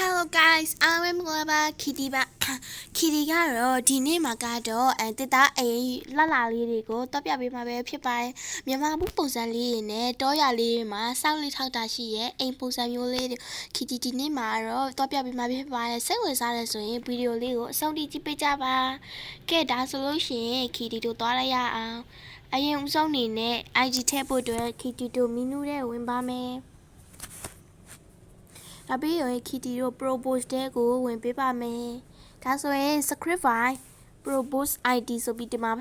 Hello guys, I'm Gleba Kitty ပါ Kitty ကတော့ဒီနေ့မှာကတော့တစ်သားအိမ်လှလှလေးတွေကိုတော့ပြပေးမှာပဲဖြစ်ပါတယ်မြန်မာမှုပုံစံလေးတွေနဲ့တောရလေးတွေမှာစောက်လေးထောက်တာရှိရဲ့အိမ်ပုံစံမျိုးလေးတွေ Kitty ဒီနေ့မှာတော့တော့ပြပေးမှာဖြစ်ပါတယ်စိတ်ဝင်စားတယ်ဆိုရင်ဗီဒီယိုလေးကိုအဆုံးထိကြည့်ပေးကြပါကဲဒါဆိုလို့ရှိရင် Kitty တို့သွားလိုက်ရအောင်အရင်ဦးဆုံးနေနဲ့ IG ထည့်ဖို့အတွက် Kitty တို့မီနူထဲဝင်ပါမယ်ဒါပြီးရင် Kitty တို့ propose တဲ့ကိုဝင်ပေးပါမယ်ဒါဆိုရင် script file propose id ဆိုပြီးဒီမှာ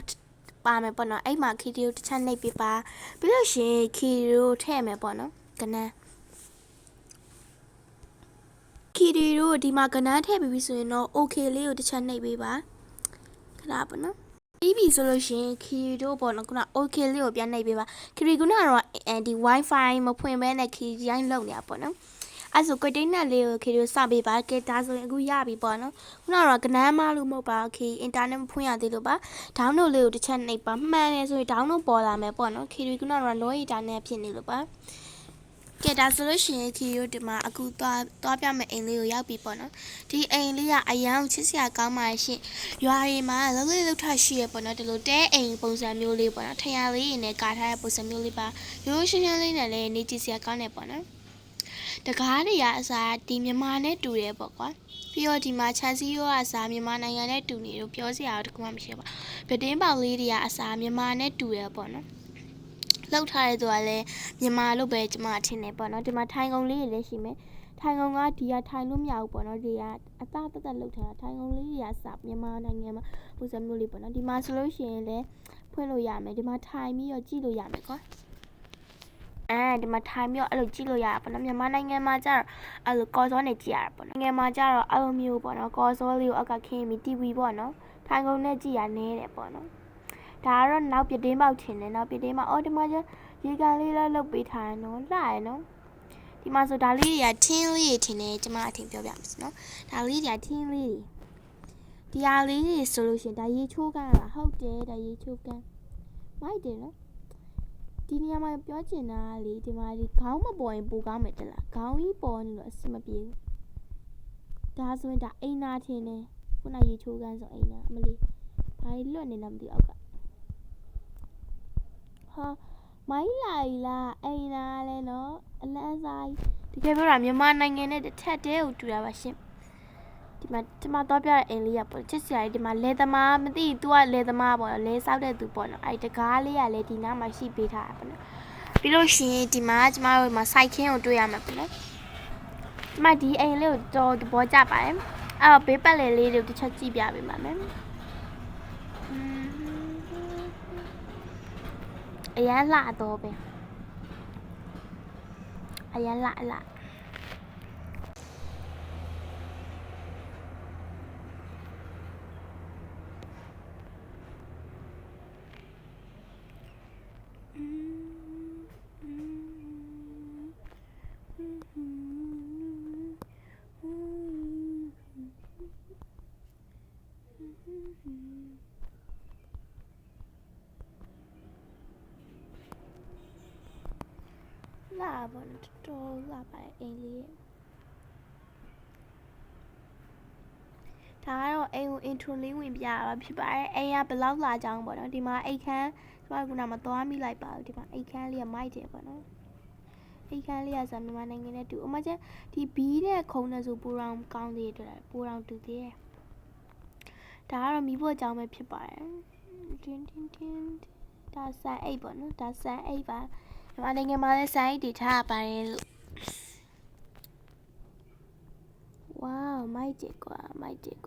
ပါမယ်ပေါ့နော်အဲ့မှာ Kitty တို့တစ်ချက်နှိပ်ပေးပါပြီးလို့ရှိရင် Kitty တို့ထည့်မယ်ပေါ့နော်ကနန်း Kitty တို့ဒီမှာကနန်းထည့်ပြီးဆိုရင်တော့ okay လေးကိုတစ်ချက်နှိပ်ပေးပါခဏပေါ့နော်ပြီးပြီဆိုလို့ရှိရင် Kitty တို့ပေါ့နော်ခုန okay လေးကိုပြန်နှိပ်ပေးပါ Kitty ကတော့ဒီ wifi မဖွင့်ဘဲနဲ့ Kitty ရိုင်းလုံနေတာပေါ့နော်အဲ့ဆို container လေးကို Kitty တို့စပေးပါကဲဒါဆိုရင်အခုရပြီပေါ့နော်ခုနကတော့ကနန်းမလို့မဟုတ်ပါ Kitty internet မဖွင့်ရသေးလို့ပါ download လေးကိုတစ်ချက်နှိပ်ပါမှန်တယ်ဆိုရင် download ပေါ်လာမယ်ပေါ့နော် Kitty ခုနကတော့ low internet ဖြစ်နေလို့ပါကဲဒါဆိုလို့ရှိရင် Kitty တို့ဒီမှာအခုသွားပြမယ့်အိမ်လေးကိုရောက်ပြီပေါ့နော်ဒီအိမ်လေးကအရန်ချစ်စရာကောင်းပါရှင်ရွာရီမှာလုံးလေးလောက်ထရှိရပေါ့နော်ဒီလိုတဲအိမ်ပုံစံမျိုးလေးပေါ့နော်ထရာလေးနဲ့ကာထားတဲ့ပုံစံမျိုးလေးပါရိုးရှင်းရှင်းလေးနဲ့လည်းနေကြည့်စရာကောင်းတယ်ပေါ့နော်တကားတွေကအစားဒီမြန်မာနဲ့တူတယ်ပေါ့ကွာပြီးတော့ဒီမှာချန်စီရိုးကအစားမြန်မာနိုင်ငံနဲ့တူနေလို့ပြောစရာတခုမှမရှိပါဗတင်းပေါက်လေးတွေကအစားမြန်မာနဲ့တူတယ်ပေါ့နော်လောက်ထားတဲ့သူကလည်းမြန်မာလို့ပဲကျွန်မထင်တယ်ပေါ့နော်ဒီမှာထိုင်ကုန်လေးတွေလည်းရှိမယ်ထိုင်ကုန်ကဒီကထိုင်လို့မရဘူးပေါ့နော်ဒီကအသားတက်လောက်ထားတာထိုင်ကုန်လေးတွေကစမြန်မာနိုင်ငံမှာပုံစံမျိုးလေးပေါ့နော်ဒီမှာဆိုလို့ရှိရင်လည်းဖွင့်လို့ရမယ်ဒီမှာထိုင်ပြီးတော့ကြည့်လို့ရမယ်ကွာဒီမှာထိုင်ပြီးတော့အဲ့လိုကြည့်လို့ရတာပေါ့နော်မြန်မာနိုင်ငံမှာကျတော့အဲ့လိုကော်စောနဲ့ကြည့်ရတာပေါ့နော်နိုင်ငံမှာကျတော့အဲ့လိုမျိုးပေါ့နော်ကော်စောလေးကိုအောက်ကခင်းပြီး TV ပေါ့နော်ထိုင်ကုန်နဲ့ကြည့်ရနေတယ်ပေါ့နော်ဒါကတော့နောက်ပြတင်းပေါက်ထင်တယ်နောက်ပြတင်းပေါက်အော်ဒီမှာကျရေကန်လေးလည်းလုတ်ပေးထားတယ်နော်လှရယ်နော်ဒီမှာဆိုဒါလေးတွေကထင်းလေးထင်တယ်ကျမအထင်ပြောပြမယ်နော်ဒါလေးတွေကထင်းလေးဒီဟာလေးတွေဆိုလို့ရှိရင်ဒါရေချိုးကန်လားဟုတ်တယ်ဒါရေချိုးကန်မိုက်တယ်နော်ဒီနေရာမှာပြောချင်တာကလေဒီမှာဒီခေါင်းမပေါ်ရင်ပိုကောင်းမယ်တလားခေါင်းကြီးပေါ်နေလို့အဆင်မပြေဘူးဒါဆိုရင်ဒါအိမ်နာထင်တယ်ခုနရေချိုးကန်ဆိုအိမ်နာအမလေးဘာလွတ်နေလဲမသိအောက်ကဟာမိုင်းလိုက်လားအိမ်နာလဲနော်အလန်းစားတကယ်ပြောတာမြန်မာနိုင်ငံနဲ့တစ်ထက်တည်းကိုတူတာပါရှင်ဒီမှာတော့ပြတဲ့အိမ်လေးကပေါ့ချစ်စရာကြီးဒီမှာလဲသမားမသိ तू ကလဲသမားပေါ့လဲဆောက်တဲ့သူပေါ့နော်အဲ့တကားလေးကလည်းဒီနားမှာရှိပေးထားတာပေါ့နော်ပြီးလို့ရှိရင်ဒီမှာကျမတို့မှာစိုက်ခင်းကိုတွေ့ရမှာပေါ့နော်ဒီမှာဒီအိမ်လေးကိုတော်သဘောကျပါတယ်အဲ့တော့ဘေးပတ်လည်လေးတွေကိုတစ်ချက်ကြည့်ပြပေးပါမယ်အရန်လှတော့ပဲအရန်လှလာပါတော့လာပါအိမ်လေးဒါကတော့အိမ်ကို intro လေးဝင်ပြတာဖြစ်ပါတယ်အိမ်ကဘလောက်လာကြောင်းပေါ့နော်ဒီမှာအိတ်ခမ်းကျမကမသွားမိလိုက်ပါဘူးဒီမှာအိတ်ခမ်းလေးကမိုက်တယ်ပေါ့နော်အိတ်ခမ်းလေးကဆိုမြန်မာနိုင်ငံနဲ့တူအမကျဒီဘီးတဲ့ခုံနဲ့ဆိုပိုတောင်ကောင်းသေးတယ်ပိုတောင်တူသေးတယ်ဒါကတော့မိဖို့အကြောင်းပဲဖြစ်ပါတယ်ဒါဆန်အိတ်ပေါ့နော်ဒါဆန်အိတ်ပါမြန်မာနိုင်ငံမှာလည်းစိုင်းတည်ထားပါတယ်လို့ဝေါမိုက်တယ်ကွာမိုက်တယ်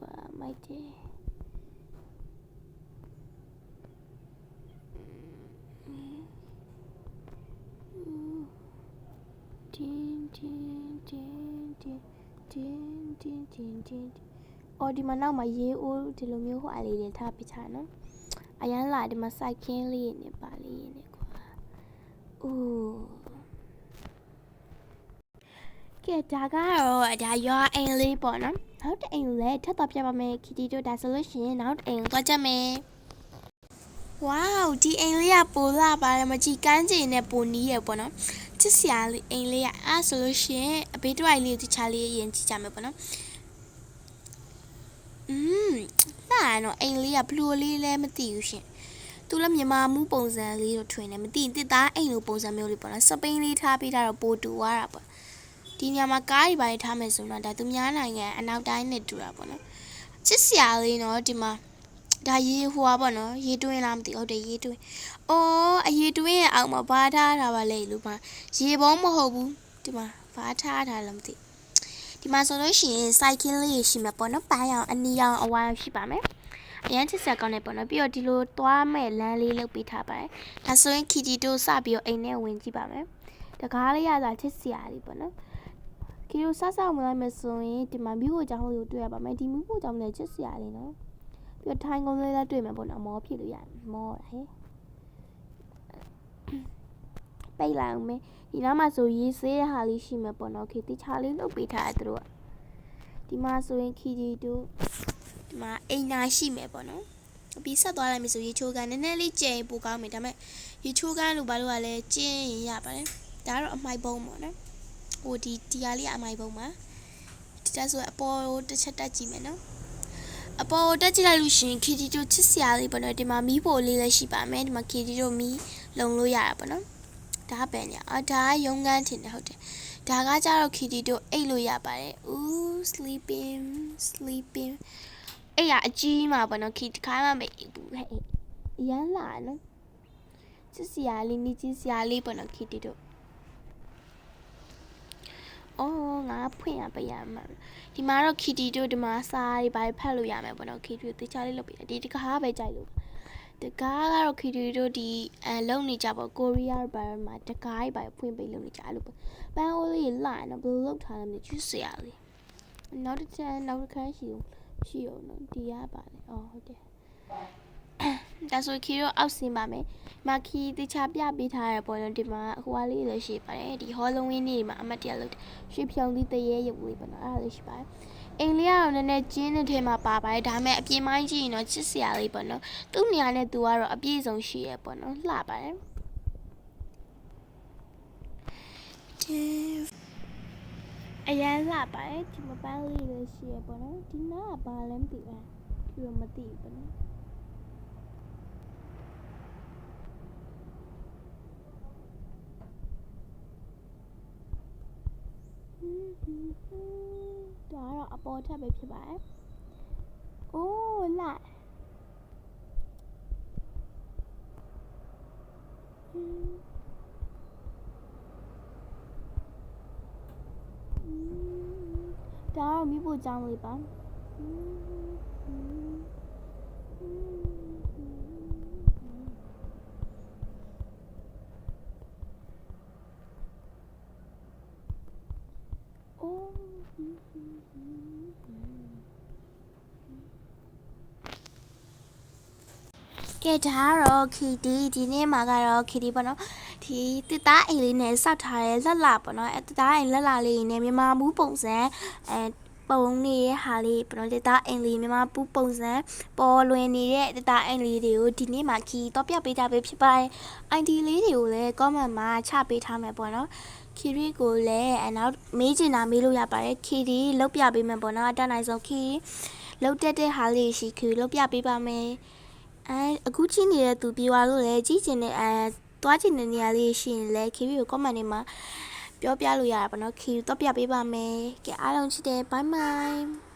အော်ဒီမှာနောက်မှာရေအိုးဒီလိုမျိုးဟိုအလေးတွေထားပြချာနော်အရန်လာဒီမှာစိုက်ခင်းလေးနေပါလေးနေကွာကဲဒါကတော့ဒါရွာအိမ်လေးပေါ့နော်နောက်တစ်အိမ်ကိုလည်းထပ်တော့ပြပါမယ် Kitty တို့ဒါဆိုလို့ရှိရင်နောက်တစ်အိမ်ကိုသွားကြမယ်ဝေါဒီအိမ်လေးကပိုလာပါတယ်မကြည့်ကန်းကျင်နဲ့ပိုနီးရပေါ့နော် ချစ်စရာလေးအိမ်လေးအဲ့ဆိုလို့ရှိရင်အဘေးတွိုင်လေးကိုတခြားလေးရင်ကြည့်ကြမယ်ပေါ့နော်ဒါတော့အိမ်လေးကဘလူးလေးလည်းမသိဘူးရှင်သူလည်းမြန်မာမှုပုံစံလေးတော့ထွင်တယ်မသိရင်တစ်သားအိမ်လိုပုံစံမျိုးလေးပေါ့နော်စပိန်လေးထားပေးတာတော့ပိုတူသွားတာပေါ့ဒီညမှာကားတွေပိုင်းထားမယ်ဆိုတော့ဒါသူများနိုင်ငံအနောက်တိုင်းနဲ့တူတာပေါ့နော်ချစ်စရာလေးနော်ဒီမှာဒါရေဟိုပါပေါ့နော်ရေတွင်းလားမသိဟုတ်တယ်ရေတွင်းအော်အရေတွင်းရဲ့အောက်မှာဘာထားတာပါလဲလို့ပါရေဘုံမဟုတ်ဘူးဒီမှာဘာထားတာလဲမသိဒီမှာဆိုလို့ရှိရင် cycle လေးရှိမှာပေါ့နော်ပန်းရောင်အနီရောင်အဝါရောင်ရှိပါမယ်အရန်ချစ်စရာကောင်းနေပေါ့နော်ပြီးတော့ဒီလိုသွားမဲ့လမ်းလေးလုပ်ပေးထားပါတယ်ဒါဆိုရင်ခီတီတို့စပြီးတော့အိမ်ထဲဝင်ကြည့်ပါမယ်တကားလေးရတာချစ်စရာလေးပေါ့နော်ခီတို့စမလိုက်မယ်ဆိုရင်ဒီမှာမြို့ကိုကြောင်းလေးကိုတွေ့ရပါမယ်ဒီမြို့ကိုကြောင်းလေးချစ်စရာလေးနော်ပြီးတော့ထိုင်ကုန်လေးလည်းတွေ့မယ်ပေါ့နော်မောဖြစ်လို့ရတယ်မောဟဲ့ပိတ်လိုက်အောင်မေဒီနားမှာဆိုရေးဆေးတဲ့ဟာလေးရှိမယ်ပေါ့နော်ခီတီချာလေးလုပ်ပေးထားတယ်သူတို့ကဒီမှာဆိုရင်ခီတီတို့ဒီမှာအိမ်နာရှိမယ်ပေါ့နော်ပြီးဆက်သွားလိုက်မယ်ဆိုရေချိုးကန်နည်းနည်းလေးကျင်ပိုကောင်းမယ်ဒါပေမဲ့ရေချိုးကန်လို့ဘာလို့ကလဲကျင်းရင်ရပါတယ်ဒါကတော့အမိုက်ပုံးပေါ့နော်ဟိုဒီဟာလေးအမိုက်ပုံးပါဒီတက်ဆိုအပေါ်တစ်ချက်တက်ကြည့်မယ်နော်အပေါ်တက်ကြည့်လိုက်လို့ရှင်ခီတီတို့ချစ်စရာလေးပေါ့နော်ဒီမှာမီးဖိုလေးလည်းရှိပါမယ်ဒီမှာခီတီတို့မီးလုံလို့ရတာပေါ့နော်ဒါပဲညာဒါရုံးကန်းထင်တယ်ဟုတ်တယ်ဒါကကြတော့ခီတီတို့အိတ်လို့ရပါတယ်ooh sleeping အဲ့ရအကြီးမှာပေါ့နော်ခီတခါမှမအိပ်ဘူးဟဲ့ရမ်းလာနော်ချစ်စရာလေးနီးချစ်စရာလေးပေါ့နော်ခီတီတို့အော်ငါဖွင့်ရပရမှာဒီမှာတော့ခီတီတို့ဒီမှာစားတွေဘာဖတ်လို့ရမယ်ပေါ့နော်ခီတီတို့တခြားလေးလုပ်ပေးတယ်ဒီတကားပဲကြိုက်လို့တကားကတော့ခီတီတို့ဒီလုံနေကြပေါ့ကိုရီးယားဘာမှာတကားတွေဘာဖွင့်ပေးလို့နေကြအဲ့လိုပန်းအိုးလေးလာနော်ဘယ်လိုလုပ်ထားလဲမသိချစ်စရာလေးနောက်တစ်ခါရှိအောင်နော်ဒီရပါလေအော်ဟုတ်တယ်ဒါဆိုခီရောအောက်ဆင်းပါမယ်မာခီတခြားပြပေးထားရပေါ့နော်ဒီမှာဟိုဟာလေးလည်းရှိပါတယ်ဒီဟောလုံးဝင်းနေ့မှာအမတ်တရလို့ရွှေဖြုံသီးတရေရုပ်လေးပေါ့နော်အဲ့ဒါလေးရှိပါတယ်အိမ်လေးကတော့နည်းနည်းကျင်းတဲ့ထဲမှာပါပါတယ်ဒါပေမဲ့အပြင်ပိုင်းကြည့်ရင်တော့ချစ်စရာလေးပေါ့နော်သူ့နေရာနဲ့သူကတော့အပြည့်စုံရှိရပေါ့နော်လှပါတယ်အရန်လှပါတယ်ဒီမပန်းလေးလည်းရှိရပေါ့နော်ဒီနားကဘာလဲမသိဘူးသူတော့မသိဘူးပေါ့နော်ဒါကတော့အပေါ်ထပ်ပဲဖြစ်ပါတယ်။အိုးလာဒါကတော့မိဖို့ကြောင်းလေးပါကဲဒါကတော့ခီတီဒီနေ့မှာကတော့ခီတီပေါ့နော်ဒီတစ်သားအိမ်လေးနဲ့စောက်ထားတဲ့လက်လာပေါ့နော်အဲတစ်သားအိမ်လက်လာလေးနဲ့မြန်မာမူးပုံစံပုံနေတဲ့ဟာလေးပေါ့နော်တစ်သားအိမ်လေးမြန်မာပူးပုံစံပေါ်လွင်နေတဲ့တစ်သားအိမ်လေးတွေကိုဒီနေ့မှာခီတော့ပြပေးကြပေးဖြစ်ပါတယ် ID လေးတွေကိုလည်း comment မှာချပေးထားမယ်ပေါ့နော်ခီရီကိုလည်းနောက်မေးချင်တာမေးလို့ရပါတယ်ခီတီလောက်ပြပေးမယ်ပေါ့နော်အတတ်နိုင်ဆုံးခီလောက်တက်တဲ့ဟာလေးရှိခီလောက်ပြပေးပါမယ်အခုချင်းနေတဲ့သူပြေသွားလို့လည်းကြည့်ချင်တဲ့သွားချင်တဲ့နေရာလေးရှိရင်လည်းခီဗီကို comment ထဲမှာပြောပြလို့ရတာပေါ့နော်ခီတော့ပြပေးပါမယ်ကဲအားလုံးချစ်တယ် bye bye